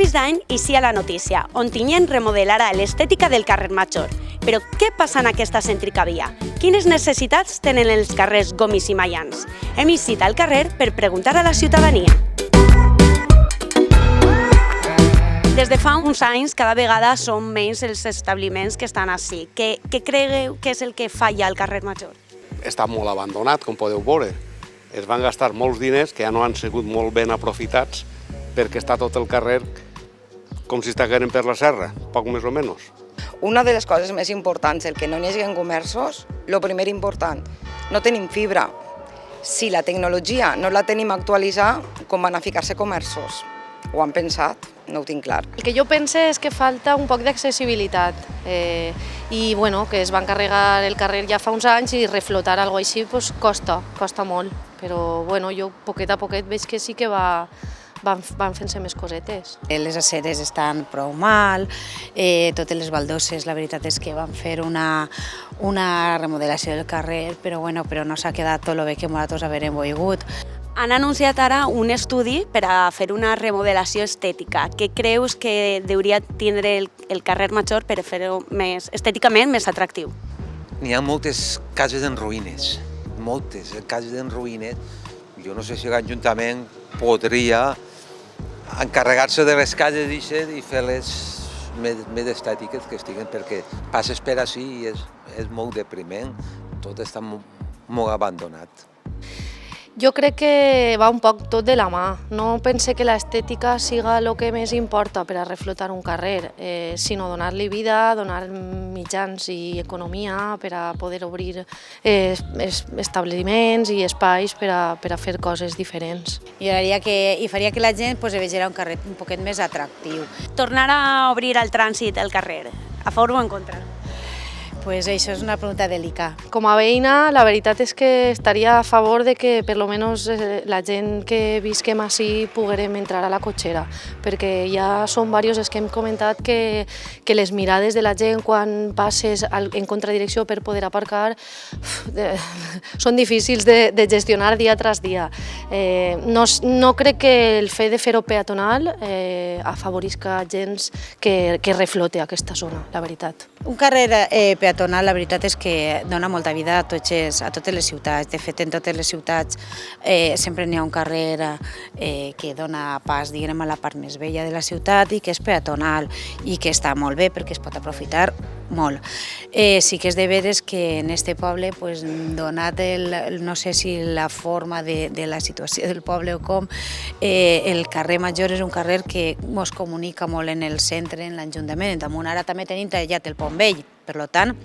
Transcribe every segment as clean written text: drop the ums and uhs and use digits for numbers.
principis d'any inicia la notícia. Ontinyent remodelarà l'estètica del carrer Major. Però què passa en aquesta cèntrica via? Quines necessitats tenen els carrers Gomis i Maians? Hem eixit al carrer per preguntar a la ciutadania. Des de fa uns anys, cada vegada són menys els establiments que estan així. Què creieu que és el que falla al carrer Major? Està molt abandonat, com podeu veure. Es van gastar molts diners que ja no han sigut molt ben aprofitats perquè està tot el carrer com si estigueren per la serra, poc més o menys. Una de les coses més importants, el que no n'hi hagi comerços, el primer important, no tenim fibra. Si la tecnologia no la tenim actualitzada, com van a ficar-se comerços? Ho han pensat? No ho tinc clar. El que jo penso és que falta un poc d'accessibilitat i bueno, que es va encarregar el carrer ja fa uns anys i reflotar alguna cosa així costa molt, però bueno, jo poquet a poquet veig que sí que van fent-se més cosetes. Les aceres estan prou mal, totes les baldosses, la veritat és que van fer una remodelació del carrer, però no s'ha quedat tot el bé que nosaltres haurem volgut. Han anunciat ara un estudi per a fer una remodelació estètica. Què creus que hauria tindre el carrer Major per fer-ho estèticament més atractiu? N'hi ha moltes cases en ruïnes, moltes cases en ruïnes. Jo no sé si l'Ajuntament podria encarregar-se de les cases i fer-les més estètiques que estiguen, perquè passes per així i és molt depriment, tot està molt abandonat. Jo crec que va un poc tot de la mà. No pense que l'estètica siga el que més importa per a reflotar un carrer, sinó donar-li vida, donar mitjans i economia per a poder obrir establiments i espais per a fer coses diferents. I faria que la gent veiés un carrer un poquet més atractiu. Tornar a obrir el trànsit al carrer, a favor o en contra? Pues això és una pregunta delicada. Com a veïna, la veritat és que estaria a favor de que per lo menos la gent que visquem així poguérem entrar a la cotxera, perquè ja són diversos els que hem comentat que les mirades de la gent quan passes en contradirecció per poder aparcar són difícils de gestionar dia tras dia. No crec que el fet de fer-ho peatonal afavorisca gens que reflote aquesta zona, la veritat. Un carrer peatonal, la veritat és que dona molta vida a totes les ciutats. De fet, en totes les ciutats sempre n'hi ha un carrer que dona pas, diguem, a la part més vella de la ciutat i que és peatonal i que està molt bé perquè es pot aprofitar molt. Sí que és de veres que en este poble, donat no sé si la forma de la situació del poble o com, el carrer Major és un carrer que ens comunica molt en el centre, en l'Ajuntament. Damunt ara també tenim tallat el Pont Vell, per tant,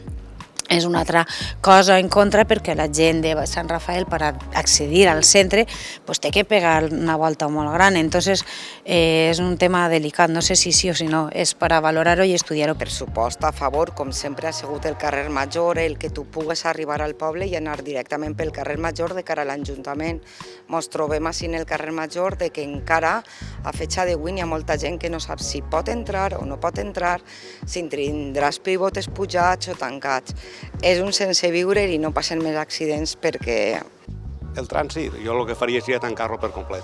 és una altra cosa en contra perquè la gent de Sant Rafael per accedir al centre té que pegar una volta molt gran. Entonces és un tema delicat, no sé si sí o si no, és per a valorar-ho i estudiar-ho. Per supost, a favor, com sempre ha sigut el carrer Major, el que tu pugues arribar al poble i anar directament pel carrer Major de cara a l'Ajuntament. Ens trobem així en el carrer Major de que encara a fecha d'avui hi ha molta gent que no sap si pot entrar o no pot entrar, si tindrà els pivotes pujats o tancats. És un sense viure i no passen més accidents perquè... El trànsit, jo el que faria seria tancar-lo per complet.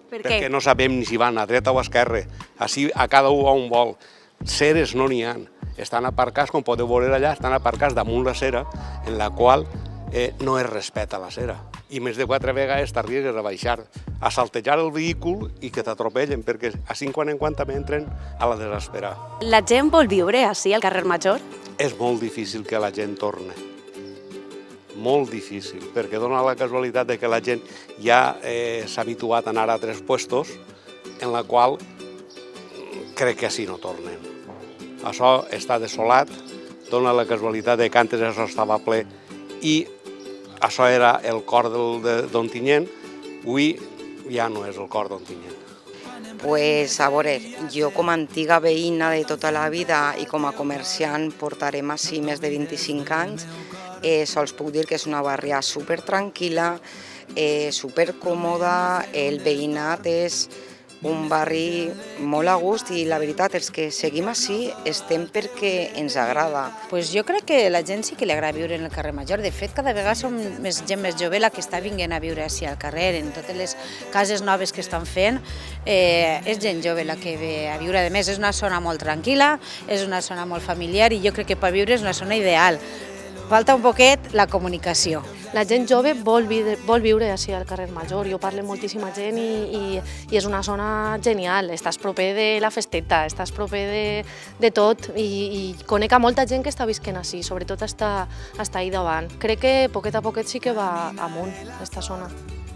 Per què? Perquè no sabem ni si van a dreta o a esquerra, així a cada un a un vol. Ceres no n'hi ha. Estan aparcats, com podeu veure allà, estan aparcats damunt la cera, en la qual no es respeta la cera. I més de 4 vegades t'arribes a baixar, a saltejar el vehícul i que t'atropellen, perquè així quan en quant també entren a la desesperada. La gent vol viure així al carrer Major? És molt difícil que la gent torni. Molt difícil, perquè dona la casualitat de que la gent ja s'ha habituat a anar a altres puestos en la qual crec que així no tornen. Això està desolat, dona la casualitat de que antes això estava ple i això era el cor d'Ontinyent, avui ja no és el cor d'Ontinyent. Pues, a veure, jo com a antiga veïna de tota la vida i com a comerciant portarem així més de 25 anys, sols puc dir que és una barria supertranquil·la, supercòmoda, el veïnat és un barri molt a gust i la veritat, els que seguim així estem perquè ens agrada. Pues jo crec que la gent sí que li agrada viure en el carrer Major. De fet, cada vegada som gent més jove la que està vinguent a viure així al carrer. En totes les cases noves que estan fent, és gent jove la que ve a viure. A més, és una zona molt tranquil·la, és una zona molt familiar i jo crec que per viure és una zona ideal. Falta un poquet la comunicació. La gent jove vol viure així al carrer Major. Jo parlo amb moltíssima gent i és una zona genial. Estàs proper de la festeta, estàs proper de tot i conec a molta gent que està visquent així, sobretot està ahí davant. Crec que poquet a poquet sí que va amunt, aquesta zona.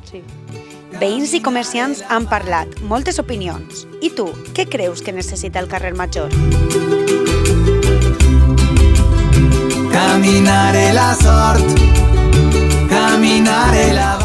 Sí. Veïns i comerciants han parlat, moltes opinions. I tu, què creus que necessita el carrer Major? Caminaré la sort, caminaré la